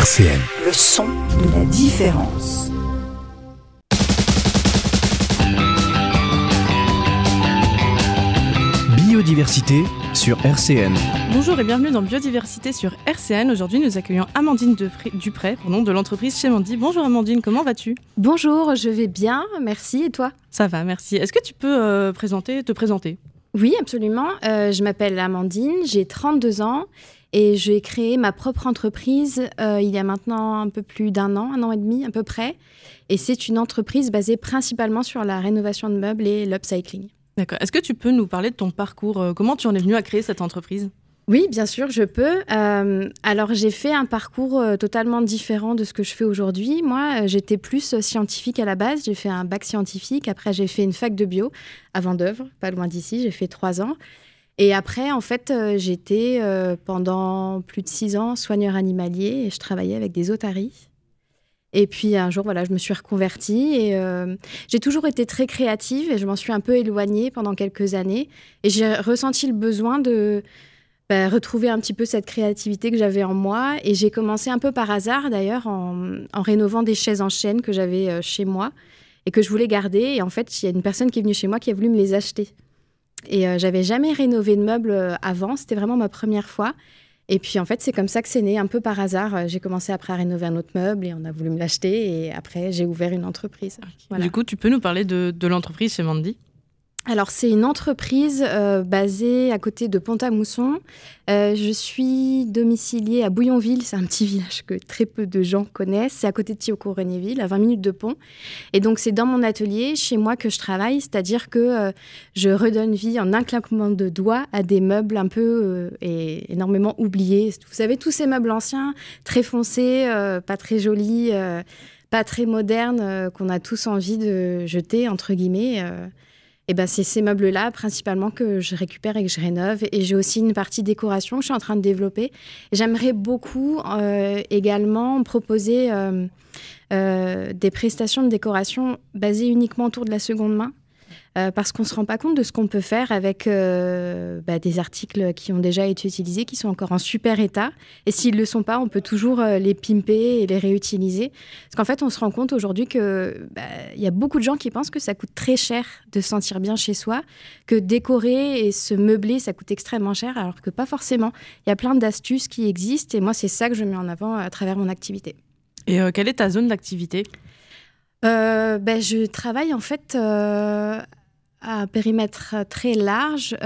RCN. Le son de la différence. Biodiversité sur RCN. Bonjour et bienvenue dans Biodiversité sur RCN. Aujourd'hui, nous accueillons Amandine Dupré de l'entreprise Chez Mandy. Bonjour Amandine, comment vas-tu ? Bonjour, je vais bien, merci. Et toi ? Ça va, merci. Est-ce que tu peux te présenter ? Oui, absolument. Je m'appelle Amandine, j'ai 32 ans et j'ai créé ma propre entreprise il y a maintenant un peu plus d'un an et demi à peu près. Et c'est une entreprise basée principalement sur la rénovation de meubles et l'upcycling. D'accord. Est-ce que tu peux nous parler de ton parcours ? Comment tu en es venue à créer cette entreprise ? Oui, bien sûr, je peux. Alors, j'ai fait un parcours totalement différent de ce que je fais aujourd'hui. Moi, j'étais plus scientifique à la base. J'ai fait un bac scientifique. Après, j'ai fait une fac de bio à Vendeuvre, pas loin d'ici. J'ai fait 3 ans. Et après, en fait, j'étais pendant plus de 6 ans soigneur animalier et je travaillais avec des otaries. Et puis un jour, voilà, je me suis reconvertie et j'ai toujours été très créative et je m'en suis un peu éloignée pendant quelques années. Et j'ai ressenti le besoin de retrouver un petit peu cette créativité que j'avais en moi. Et j'ai commencé un peu par hasard, d'ailleurs, en rénovant des chaises en chêne que j'avais chez moi et que je voulais garder. Et en fait, il y a une personne qui est venue chez moi qui a voulu me les acheter. Et j'avais jamais rénové de meubles avant. C'était vraiment ma première fois. Et puis, en fait, c'est comme ça que c'est né, un peu par hasard. J'ai commencé après à rénover un autre meuble et on a voulu me l'acheter. Et après, j'ai ouvert une entreprise. Okay. Voilà. Du coup, tu peux nous parler de l'entreprise Chez Mandy ? Alors, c'est une entreprise basée à côté de Pont-à-Mousson. Je suis domiciliée à Bouillonville. C'est un petit village que très peu de gens connaissent. C'est à côté de Thiaucourt-Regnéville, à 20 minutes de pont. Et donc, c'est dans mon atelier, chez moi, que je travaille. C'est-à-dire que je redonne vie en un claquement de doigts à des meubles un peu et énormément oubliés. Vous savez, tous ces meubles anciens, très foncés, pas très jolis, pas très modernes, qu'on a tous envie de jeter, entre guillemets. Et c'est ces meubles-là, principalement, que je récupère et que je rénove. Et j'ai aussi une partie décoration que je suis en train de développer. J'aimerais beaucoup également proposer des prestations de décoration basées uniquement autour de la seconde main. Parce qu'on ne se rend pas compte de ce qu'on peut faire avec des articles qui ont déjà été utilisés, qui sont encore en super état. Et s'ils ne le sont pas, on peut toujours les pimper et les réutiliser. Parce qu'en fait, on se rend compte aujourd'hui qu'il y a beaucoup de gens qui pensent que ça coûte très cher de se sentir bien chez soi, que décorer et se meubler, ça coûte extrêmement cher, alors que pas forcément. Il y a plein d'astuces qui existent et moi, c'est ça que je mets en avant à travers mon activité. Et quelle est ta zone d'activité ? Je travaille en fait à un périmètre très large.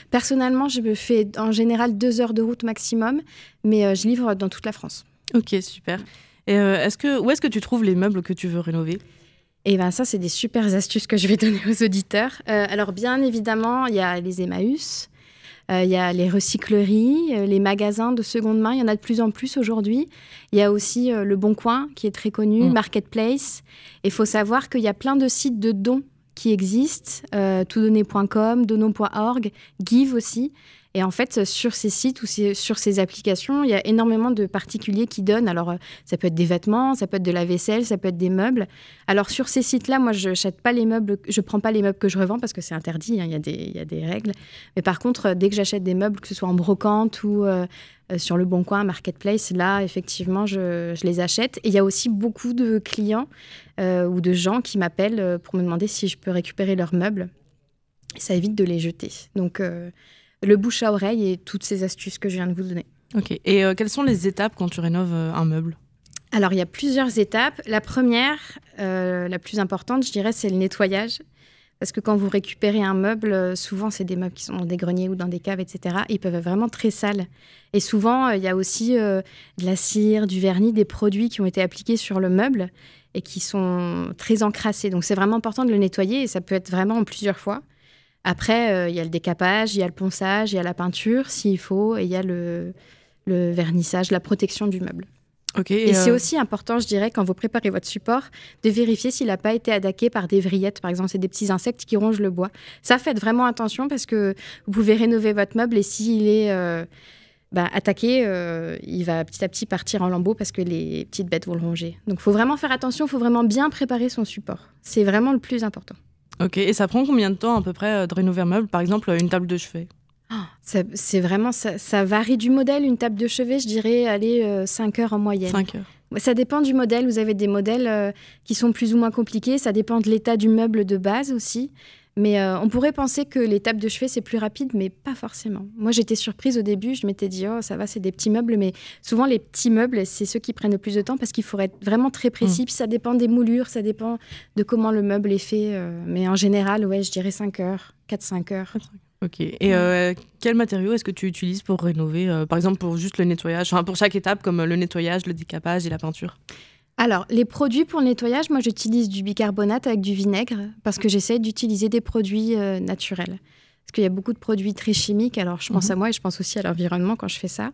Personnellement, je me fais en général 2 heures de route maximum, mais je livre dans toute la France. Ok, super. Et où est-ce que tu trouves les meubles que tu veux rénover ? Et ça, c'est des super astuces que je vais donner aux auditeurs. Alors, bien évidemment, il y a les Emmaüs, il y a les recycleries, les magasins de seconde main. Il y en a de plus en plus aujourd'hui. Il y a aussi Le Bon Coin, qui est très connu, Marketplace. Il faut savoir qu'il y a plein de sites de dons qui existent, toutdonner.com, dono.org, Give aussi. Et en fait, sur ces sites ou sur ces applications, il y a énormément de particuliers qui donnent. Alors, ça peut être des vêtements, ça peut être de la vaisselle, ça peut être des meubles. Alors, sur ces sites-là, moi, je n'achète pas les meubles, je ne prends pas les meubles que je revends parce que c'est interdit, hein, il y a des règles. Mais par contre, dès que j'achète des meubles, que ce soit en brocante ou sur Le Bon Coin, Marketplace, là, effectivement, je les achète. Et il y a aussi beaucoup de clients ou de gens qui m'appellent pour me demander si je peux récupérer leurs meubles. Et ça évite de les jeter. Donc, le bouche à oreille et toutes ces astuces que je viens de vous donner. Ok. Et quelles sont les étapes quand tu rénoves un meuble ? Alors, il y a plusieurs étapes. La première, la plus importante, je dirais, c'est le nettoyage. Parce que quand vous récupérez un meuble, souvent, c'est des meubles qui sont dans des greniers ou dans des caves, etc. Ils peuvent être vraiment très sales. Et souvent, il y a aussi de la cire, du vernis, des produits qui ont été appliqués sur le meuble et qui sont très encrassés. Donc, c'est vraiment important de le nettoyer et ça peut être vraiment en plusieurs fois. Après, il y a le décapage, il y a le ponçage, il y a la peinture, s'il faut, et il y a le vernissage, la protection du meuble. Okay, et c'est aussi important, je dirais, quand vous préparez votre support, de vérifier s'il n'a pas été attaqué par des vrillettes. Par exemple, c'est des petits insectes qui rongent le bois. Ça, faites vraiment attention parce que vous pouvez rénover votre meuble et s'il est attaqué, il va petit à petit partir en lambeaux parce que les petites bêtes vont le ronger. Donc, il faut vraiment faire attention, il faut vraiment bien préparer son support. C'est vraiment le plus important. Ok, et ça prend combien de temps à peu près de rénover un meuble ? Par exemple, une table de chevet ? C'est vraiment, ça varie du modèle. Une table de chevet, je dirais, allez, 5 heures en moyenne. 5 heures. Ça dépend du modèle. Vous avez des modèles qui sont plus ou moins compliqués. Ça dépend de l'état du meuble de base aussi. Mais on pourrait penser que les tables de chevet, c'est plus rapide, mais pas forcément. Moi, j'étais surprise au début. Je m'étais dit, oh, ça va, c'est des petits meubles. Mais souvent, les petits meubles, c'est ceux qui prennent le plus de temps parce qu'il faut être vraiment très précis. Puis ça dépend des moulures, ça dépend de comment le meuble est fait. Mais en général, ouais, je dirais 5 heures, 4-5 heures. Ok. Et quels matériaux est-ce que tu utilises pour rénover par exemple, pour juste le nettoyage, pour chaque étape, comme le nettoyage, le décapage et la peinture? Alors, les produits pour le nettoyage, moi, j'utilise du bicarbonate avec du vinaigre parce que j'essaie d'utiliser des produits naturels. Parce qu'il y a beaucoup de produits très chimiques. Alors, je pense à moi et je pense aussi à l'environnement quand je fais ça.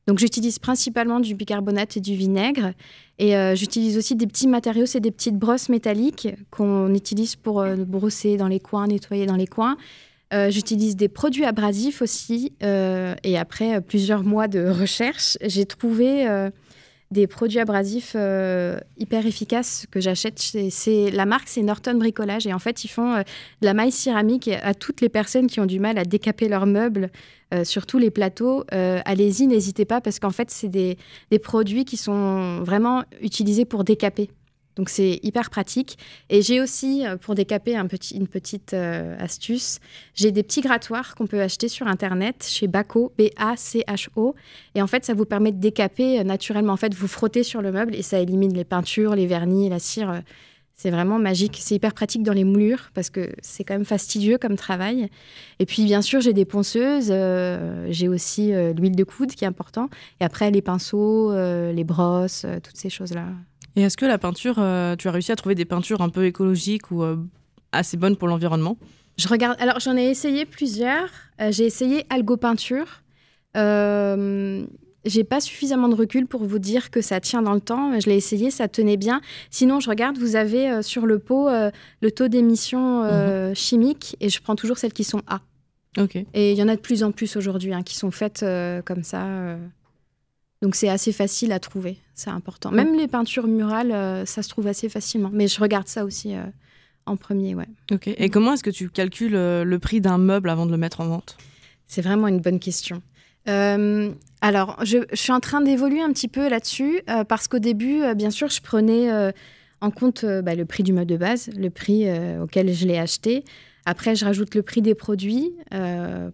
Donc, j'utilise principalement du bicarbonate et du vinaigre. Et j'utilise aussi des petits matériaux. C'est des petites brosses métalliques qu'on utilise pour brosser dans les coins, nettoyer dans les coins. J'utilise des produits abrasifs aussi. Et après plusieurs mois de recherche, j'ai trouvé des produits abrasifs hyper efficaces que j'achète. La marque, c'est Norton Bricolage. Et en fait, ils font de la maille céramique à toutes les personnes qui ont du mal à décaper leurs meubles, surtout les plateaux. Allez-y, n'hésitez pas, parce qu'en fait, c'est des produits qui sont vraiment utilisés pour décaper. Donc, c'est hyper pratique. Et j'ai aussi, pour décaper, une petite astuce, j'ai des petits grattoirs qu'on peut acheter sur Internet chez Baco, B-A-C-H-O. Et en fait, ça vous permet de décaper naturellement. En fait, vous frottez sur le meuble et ça élimine les peintures, les vernis, la cire. C'est vraiment magique. C'est hyper pratique dans les moulures parce que c'est quand même fastidieux comme travail. Et puis, bien sûr, j'ai des ponceuses. J'ai aussi l'huile de coude qui est important. Et après, les pinceaux, les brosses, toutes ces choses-là. Et est-ce que la peinture, tu as réussi à trouver des peintures un peu écologiques ou assez bonnes pour l'environnement? Je regarde. Alors, j'en ai essayé plusieurs. J'ai essayé algo-peinture. J'ai pas suffisamment de recul pour vous dire que ça tient dans le temps. Je l'ai essayé, ça tenait bien. Sinon, je regarde, vous avez sur le pot le taux d'émission chimique et je prends toujours celles qui sont A. Ok. Et il y en a de plus en plus aujourd'hui qui sont faites comme ça. Donc, c'est assez facile à trouver. C'est important. Même les peintures murales, ça se trouve assez facilement. Mais je regarde ça aussi en premier, ouais. Ok. Et comment est-ce que tu calcules le prix d'un meuble avant de le mettre en vente? C'est vraiment une bonne question. Alors, je suis en train d'évoluer un petit peu là-dessus parce qu'au début, bien sûr, je prenais en compte le prix du meuble de base, le prix auquel je l'ai acheté. Après, je rajoute le prix des produits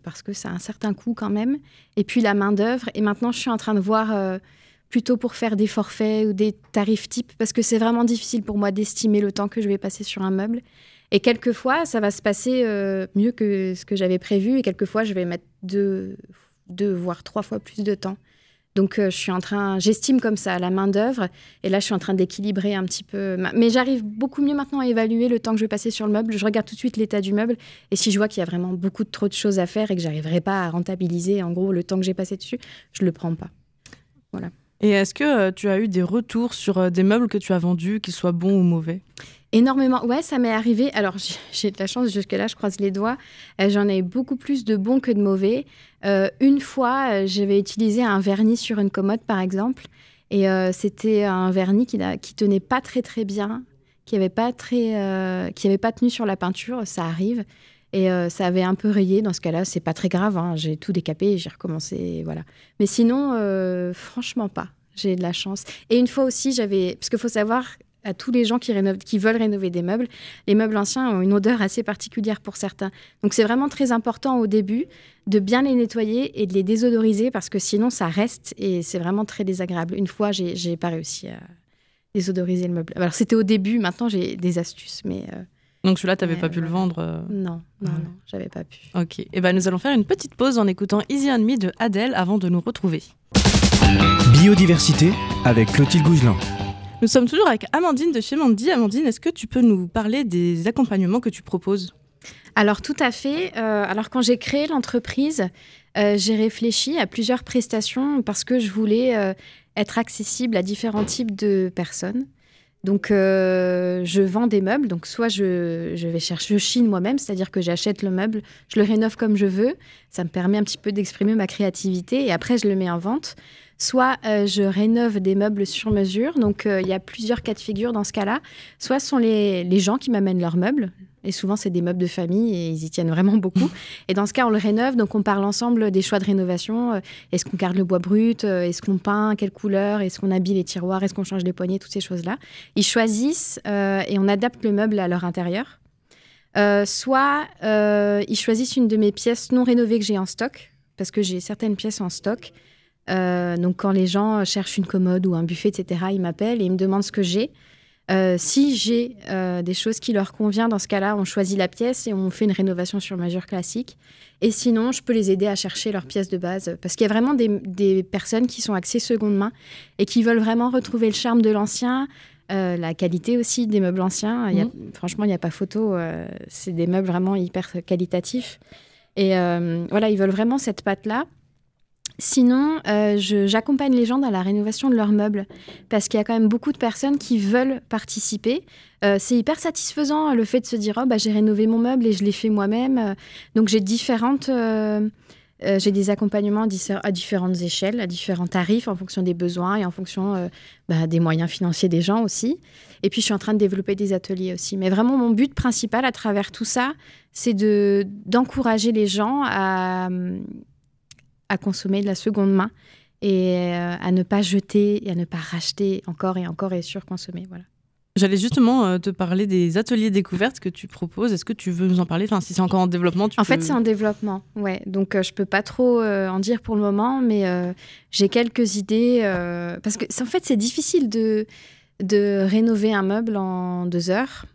parce que ça a un certain coût quand même. Et puis la main-d'œuvre. Et maintenant, je suis en train de voir plutôt pour faire des forfaits ou des tarifs types parce que c'est vraiment difficile pour moi d'estimer le temps que je vais passer sur un meuble. Et quelquefois, ça va se passer mieux que ce que j'avais prévu. Et quelquefois, je vais mettre 2 voire 3 fois plus de temps. Donc, j'estime comme ça la main-d'œuvre. Et là, je suis en train d'équilibrer un petit peu. Mais j'arrive beaucoup mieux maintenant à évaluer le temps que je vais passer sur le meuble. Je regarde tout de suite l'état du meuble. Et si je vois qu'il y a vraiment trop de choses à faire et que je n'arriverai pas à rentabiliser, en gros, le temps que j'ai passé dessus, je ne le prends pas. Voilà. Et est-ce que tu as eu des retours sur des meubles que tu as vendus, qu'ils soient bons ou mauvais? Énormément. Ouais, ça m'est arrivé. Alors, j'ai de la chance jusque-là, je croise les doigts. J'en ai eu beaucoup plus de bons que de mauvais. Une fois, j'avais utilisé un vernis sur une commode, par exemple. Et c'était un vernis qui tenait pas très, très bien, qui avait pas tenu sur la peinture. Ça arrive. Et ça avait un peu rayé. Dans ce cas-là, c'est pas très grave. J'ai tout décapé, j'ai recommencé. Voilà. Mais sinon, franchement pas. J'ai de la chance. Et une fois aussi, parce qu'il faut savoir, à tous les gens qui veulent rénover des meubles, les meubles anciens ont une odeur assez particulière pour certains. Donc, c'est vraiment très important au début de bien les nettoyer et de les désodoriser parce que sinon, ça reste et c'est vraiment très désagréable. Une fois, j'ai pas réussi à désodoriser le meuble. Alors, c'était au début. Maintenant, j'ai des astuces, mais... Donc celui-là, tu n'avais pas pu le vendre Non, j'avais pas pu. Ok, et nous allons faire une petite pause en écoutant Easy on Me de Adèle avant de nous retrouver. Biodiversité avec Clotilde Gougelin. Nous sommes toujours avec Amandine de chez Mandy. Amandine, est-ce que tu peux nous parler des accompagnements que tu proposes? Alors tout à fait. Alors quand j'ai créé l'entreprise, j'ai réfléchi à plusieurs prestations parce que je voulais être accessible à différents types de personnes. Donc, je vends des meubles. Donc, soit je vais chercher, je chine moi-même, c'est-à-dire que j'achète le meuble, je le rénove comme je veux. Ça me permet un petit peu d'exprimer ma créativité et après, je le mets en vente. Soit je rénove des meubles sur mesure. Donc, il y a plusieurs cas de figure dans ce cas-là. Soit ce sont les gens qui m'amènent leurs meubles. Et souvent, c'est des meubles de famille et ils y tiennent vraiment beaucoup. Et dans ce cas, on le rénove. Donc, on parle ensemble des choix de rénovation. Est-ce qu'on garde le bois brut? Est-ce qu'on peint? Quelle couleur? Est-ce qu'on habille les tiroirs? Est-ce qu'on change les poignées? Toutes ces choses-là. Ils choisissent et on adapte le meuble à leur intérieur. Soit ils choisissent une de mes pièces non rénovées que j'ai en stock, parce que j'ai certaines pièces en stock. Donc, quand les gens cherchent une commode ou un buffet, etc., ils m'appellent et ils me demandent ce que j'ai. Si j'ai des choses qui leur conviennent, dans ce cas-là, on choisit la pièce et on fait une rénovation sur mesure classique. Et sinon, je peux les aider à chercher leur pièce de base. Parce qu'il y a vraiment des personnes qui sont axées seconde main et qui veulent vraiment retrouver le charme de l'ancien, la qualité aussi des meubles anciens. Franchement, il n'y a pas photo. C'est des meubles vraiment hyper qualitatifs. Et voilà, ils veulent vraiment cette patte-là. Sinon, j'accompagne les gens dans la rénovation de leurs meubles parce qu'il y a quand même beaucoup de personnes qui veulent participer. C'est hyper satisfaisant le fait de se dire « Oh, j'ai rénové mon meuble et je l'ai fait moi-même ». Donc, j'ai des accompagnements à différentes échelles, à différents tarifs en fonction des besoins et en fonction des moyens financiers des gens aussi. Et puis, je suis en train de développer des ateliers aussi. Mais vraiment, mon but principal à travers tout ça, c'est d'encourager les gens à consommer de la seconde main et à ne pas jeter et à ne pas racheter encore et surconsommer. Voilà. J'allais justement te parler des ateliers découvertes que tu proposes. Est-ce que tu veux nous en parler? Enfin, si c'est encore en développement, En fait, c'est en développement, ouais. Donc, je ne peux pas trop en dire pour le moment, mais j'ai quelques idées. Parce que, en fait, c'est difficile de rénover un meuble en 2 heures.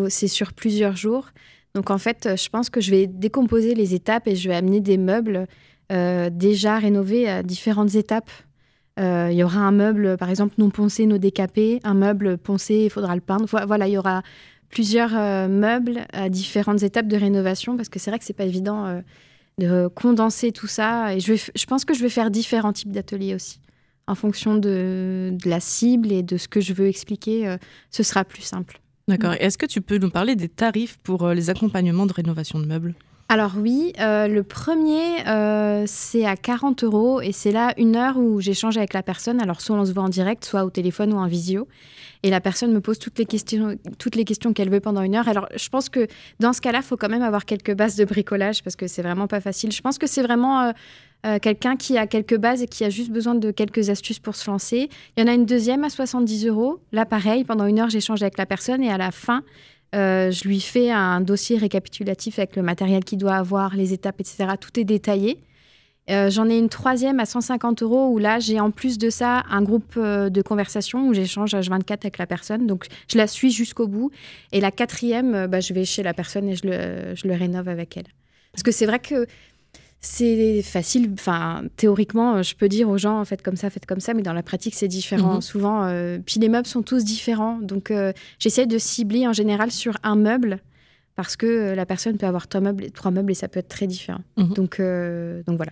C'est sur plusieurs jours. Donc, en fait, je pense que je vais décomposer les étapes et je vais amener des meubles déjà rénovés à différentes étapes. Il y aura un meuble, par exemple, non poncé, non décapé. Un meuble poncé, il faudra le peindre. Voilà, il y aura plusieurs meubles à différentes étapes de rénovation parce que c'est vrai que c'est pas évident de condenser tout ça. Et je pense que je vais faire différents types d'ateliers aussi. En fonction de la cible et de ce que je veux expliquer, ce sera plus simple. D'accord. Et est-ce que tu peux nous parler des tarifs pour les accompagnements de rénovation de meubles? Alors oui, le premier, c'est à 40 € et c'est là 1 heure où j'échange avec la personne. Alors soit on se voit en direct, soit au téléphone ou en visio. Et la personne me pose toutes les questions qu'elle veut pendant 1 heure. Alors je pense que dans ce cas-là, il faut quand même avoir quelques bases de bricolage parce que c'est vraiment pas facile. Je pense que c'est vraiment quelqu'un qui a quelques bases et qui a juste besoin de quelques astuces pour se lancer. Il y en a une deuxième à 70 €. Là, pareil, pendant 1 heure, j'échange avec la personne et à la fin, je lui fais un dossier récapitulatif avec le matériel qu'il doit avoir, les étapes, etc. Tout est détaillé. J'en ai une troisième à 150 € où là, j'ai en plus de ça un groupe de conversation où j'échange H24 avec la personne. Donc, je la suis jusqu'au bout. Et la quatrième, je vais chez la personne et je le rénove avec elle. Parce que c'est vrai que c'est facile. Enfin, théoriquement, je peux dire aux gens, faites comme ça, mais dans la pratique, c'est différent. Souvent, puis les meubles sont tous différents. Donc, j'essaie de cibler en général sur un meuble parce que la personne peut avoir 3 meubles et ça peut être très différent. Donc voilà.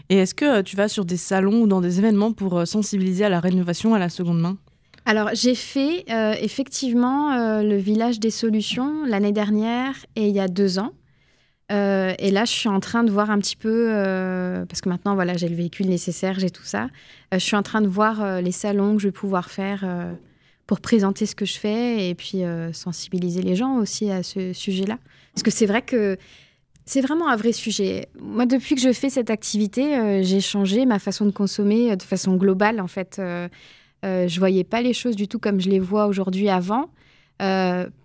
Et est-ce que tu vas sur des salons ou dans des événements pour sensibiliser à la rénovation à la seconde main? Alors, j'ai fait effectivement le village des solutions l'année dernière et il y a 2 ans. Et là, je suis en train de voir un petit peu, parce que maintenant, voilà, j'ai le véhicule nécessaire, j'ai tout ça. Je suis en train de voir les salons que je vais pouvoir faire pour présenter ce que je fais et puis sensibiliser les gens aussi à ce sujet-là. Parce que c'est vrai que c'est vraiment un vrai sujet. Moi, depuis que je fais cette activité, j'ai changé ma façon de consommer de façon globale, en fait. Je voyais pas les choses du tout comme je les vois aujourd'hui avant.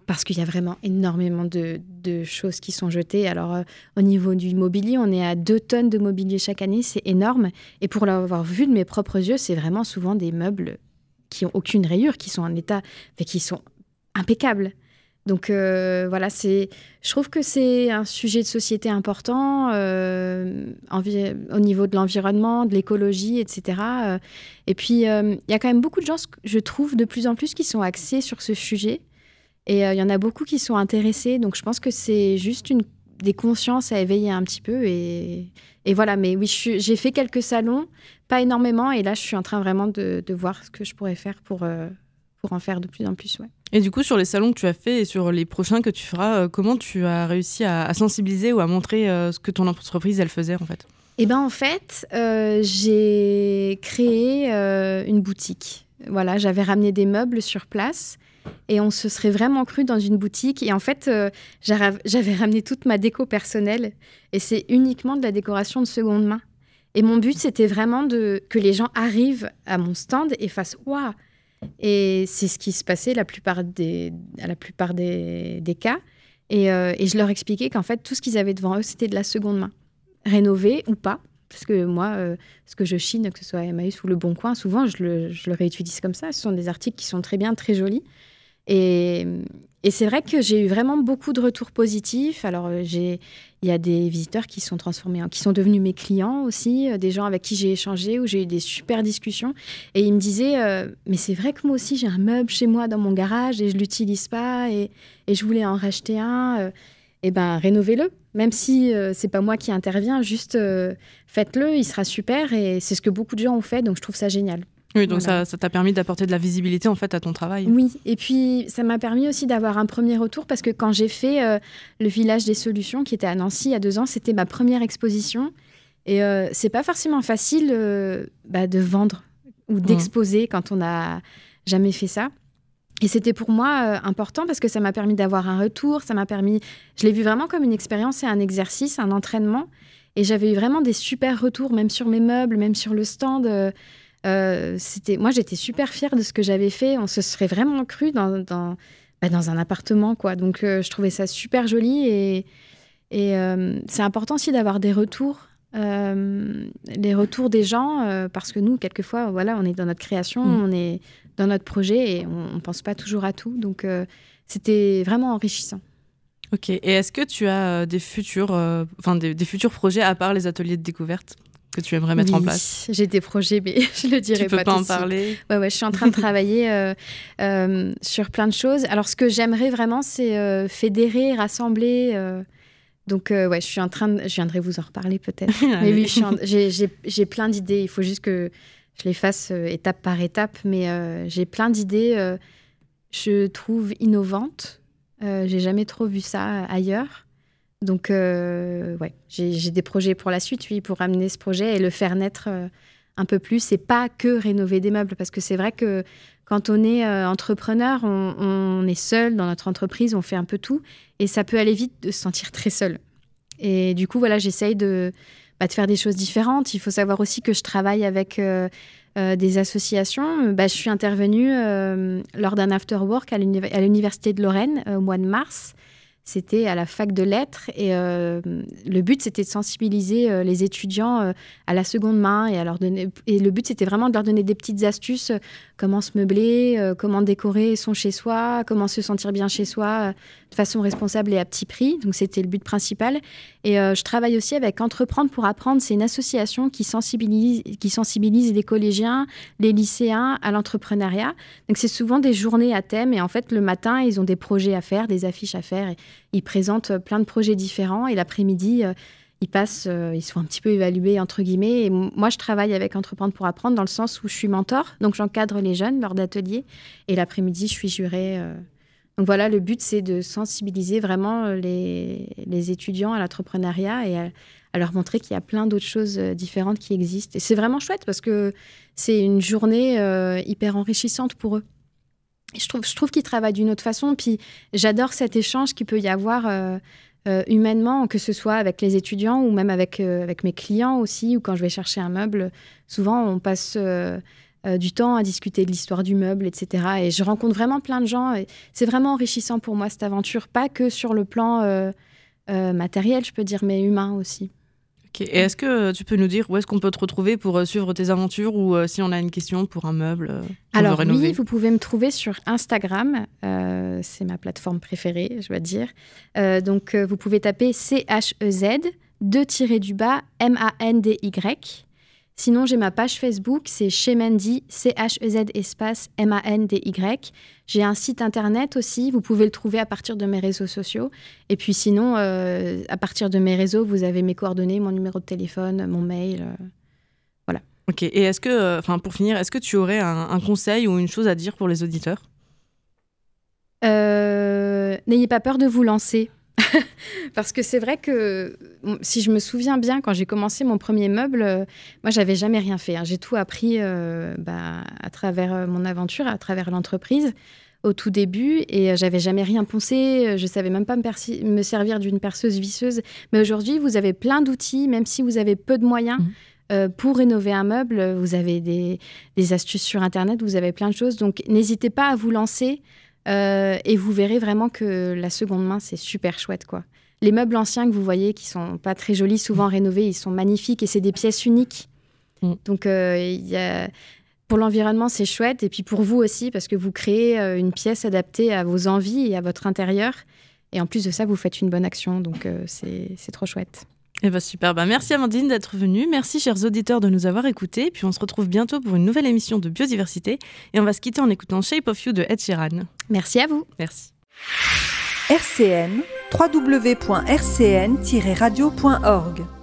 Parce qu'il y a vraiment énormément de choses qui sont jetées. Alors, au niveau du mobilier, on est à 2 tonnes de mobilier chaque année, c'est énorme. Et pour l'avoir vu de mes propres yeux, c'est vraiment souvent des meubles qui n'ont aucune rayure, qui sont en état, qui sont impeccables. Donc, voilà, je trouve que c'est un sujet de société important au niveau de l'environnement, de l'écologie, etc. Et puis, il y a quand même beaucoup de gens, je trouve, de plus en plus qui sont axés sur ce sujet. Et il y en a beaucoup qui sont intéressés. Donc, je pense que c'est juste des consciences à éveiller un petit peu. Et voilà. Mais oui, j'ai fait quelques salons, pas énormément. Et là, je suis en train vraiment de voir ce que je pourrais faire pour en faire de plus en plus. Ouais. Et du coup, sur les salons que tu as fait et sur les prochains que tu feras, comment tu as réussi à sensibiliser ou à montrer ce que ton entreprise, elle faisait, en fait ? Eh ben en fait, j'ai créé une boutique. Voilà, j'avais ramené des meubles sur place et on se serait vraiment cru dans une boutique. Et en fait, j'avais ramené toute ma déco personnelle et c'est uniquement de la décoration de seconde main. Et mon but, c'était vraiment que les gens arrivent à mon stand et fassent « Waouh !» Et c'est ce qui se passait à la plupart des cas. Et je leur expliquais qu'en fait, tout ce qu'ils avaient devant eux, c'était de la seconde main. Rénové ou pas. Parce que moi, ce que je chine, que ce soit Emmaüs ou Le Bon Coin, souvent, je le réutilise comme ça. Ce sont des articles qui sont très bien, très jolis. Et c'est vrai que j'ai eu vraiment beaucoup de retours positifs. Alors, il y a des visiteurs qui sont transformés, qui sont devenus mes clients aussi, des gens avec qui j'ai échangé, où j'ai eu des super discussions. Et ils me disaient, mais c'est vrai que moi aussi, j'ai un meuble chez moi dans mon garage et je ne l'utilise pas et je voulais en racheter un. Eh bien, rénovez-le. Même si c'est pas moi qui interviens, juste faites-le, il sera super. Et c'est ce que beaucoup de gens ont fait, donc je trouve ça génial. Oui, donc voilà. ça t'a permis d'apporter de la visibilité en fait à ton travail. Oui, et puis ça m'a permis aussi d'avoir un premier retour parce que quand j'ai fait le Village des Solutions, qui était à Nancy il y a 2 ans, c'était ma première exposition. Et c'est pas forcément facile de vendre ou d'exposer quand on n'a jamais fait ça. Et c'était pour moi important parce que ça m'a permis d'avoir un retour, je l'ai vu vraiment comme une expérience et un exercice, un entraînement. Et j'avais eu vraiment des super retours, même sur mes meubles, même sur le stand. Moi, j'étais super fière de ce que j'avais fait. On se serait vraiment cru dans un appartement, quoi. Donc, je trouvais ça super joli. Et c'est important aussi d'avoir des retours. Les retours des gens, parce que nous, quelquefois, voilà, on est dans notre création, on est dans notre projet et on ne pense pas toujours à tout. Donc, c'était vraiment enrichissant. Ok. Et est-ce que tu as des futurs projets à part les ateliers de découverte que tu aimerais mettre en place? J'ai des projets, mais je le dirai pas. Tu peux pas en tout de suite. parler? Ouais, je suis en train de travailler sur plein de choses. Alors, ce que j'aimerais vraiment, c'est fédérer, rassembler. Donc, je viendrai vous en reparler peut-être. Mais oui, j'ai plein d'idées. Il faut juste que je les fasse étape par étape. Mais j'ai plein d'idées, je trouve, innovantes. J'ai jamais trop vu ça ailleurs. Donc, j'ai des projets pour la suite, oui, pour amener ce projet et le faire naître un peu plus. C'est pas que rénover des meubles, parce que c'est vrai que quand on est entrepreneur, on est seul dans notre entreprise, on fait un peu tout. Et ça peut aller vite de se sentir très seul. Et du coup, voilà, j'essaye de faire des choses différentes. Il faut savoir aussi que je travaille avec des associations. Je suis intervenue lors d'un after-work à l'Université de Lorraine au mois de mars. C'était à la fac de lettres et le but, c'était de sensibiliser les étudiants à la seconde main et le but, c'était vraiment de leur donner des petites astuces, comment se meubler, comment décorer son chez-soi, comment se sentir bien chez soi de façon responsable et à petit prix. Donc, c'était le but principal. Et je travaille aussi avec Entreprendre pour apprendre. C'est une association qui sensibilise les collégiens, les lycéens à l'entrepreneuriat. Donc, c'est souvent des journées à thème. Et en fait, le matin, ils ont des projets à faire, des affiches à faire. Et ils présentent plein de projets différents. Et l'après-midi, ils sont un petit peu évalués, entre guillemets. Et moi, je travaille avec Entreprendre pour apprendre dans le sens où je suis mentor. Donc, j'encadre les jeunes lors d'ateliers. Et l'après-midi, je suis jurée. Donc voilà, le but, c'est de sensibiliser vraiment les étudiants à l'entrepreneuriat et à leur montrer qu'il y a plein d'autres choses différentes qui existent. Et c'est vraiment chouette parce que c'est une journée hyper enrichissante pour eux. Et je trouve qu'ils travaillent d'une autre façon. Puis j'adore cet échange qu'il peut y avoir humainement, que ce soit avec les étudiants ou même avec mes clients aussi, ou quand je vais chercher un meuble. Souvent, on passe du temps à discuter de l'histoire du meuble, etc. Et je rencontre vraiment plein de gens. Et c'est vraiment enrichissant pour moi, cette aventure. Pas que sur le plan matériel, je peux dire, mais humain aussi. Okay. Et est-ce que tu peux nous dire où est-ce qu'on peut te retrouver pour suivre tes aventures ou si on a une question pour un meuble Alors oui, vous pouvez me trouver sur Instagram. C'est ma plateforme préférée, je dois dire. Donc, vous pouvez taper CHEZ, _MANDY. Sinon, j'ai ma page Facebook, c'est chez Mandy, CHEZ espace MANDY. J'ai un site internet aussi, vous pouvez le trouver à partir de mes réseaux sociaux. Et puis sinon, à partir de mes réseaux, vous avez mes coordonnées, mon numéro de téléphone, mon mail, voilà. Ok, et est-ce que, pour finir, est-ce que tu aurais un conseil ou une chose à dire pour les auditeurs ? N'ayez pas peur de vous lancer. Parce que c'est vrai que, si je me souviens bien, quand j'ai commencé mon premier meuble, moi, j'avais jamais rien fait. J'ai tout appris à travers mon aventure, à travers l'entreprise, au tout début. Et j'avais jamais rien poncé. Je savais même pas me servir d'une perceuse visseuse. Mais aujourd'hui, vous avez plein d'outils, même si vous avez peu de moyens. Pour rénover un meuble, vous avez des astuces sur Internet, vous avez plein de choses. Donc, n'hésitez pas à vous lancer et vous verrez vraiment que la seconde main, c'est super chouette, quoi. Les meubles anciens que vous voyez, qui sont pas très jolis, souvent rénovés, ils sont magnifiques et c'est des pièces uniques. Donc, pour l'environnement, c'est chouette. Et puis pour vous aussi, parce que vous créez une pièce adaptée à vos envies et à votre intérieur. Et en plus de ça, vous faites une bonne action. Donc, c'est trop chouette. Eh ben super, merci Amandine d'être venue, merci chers auditeurs de nous avoir écoutés, puis on se retrouve bientôt pour une nouvelle émission de biodiversité et on va se quitter en écoutant Shape of You de Ed Sheeran. Merci à vous. Merci. RCN, www.rcn-radio.org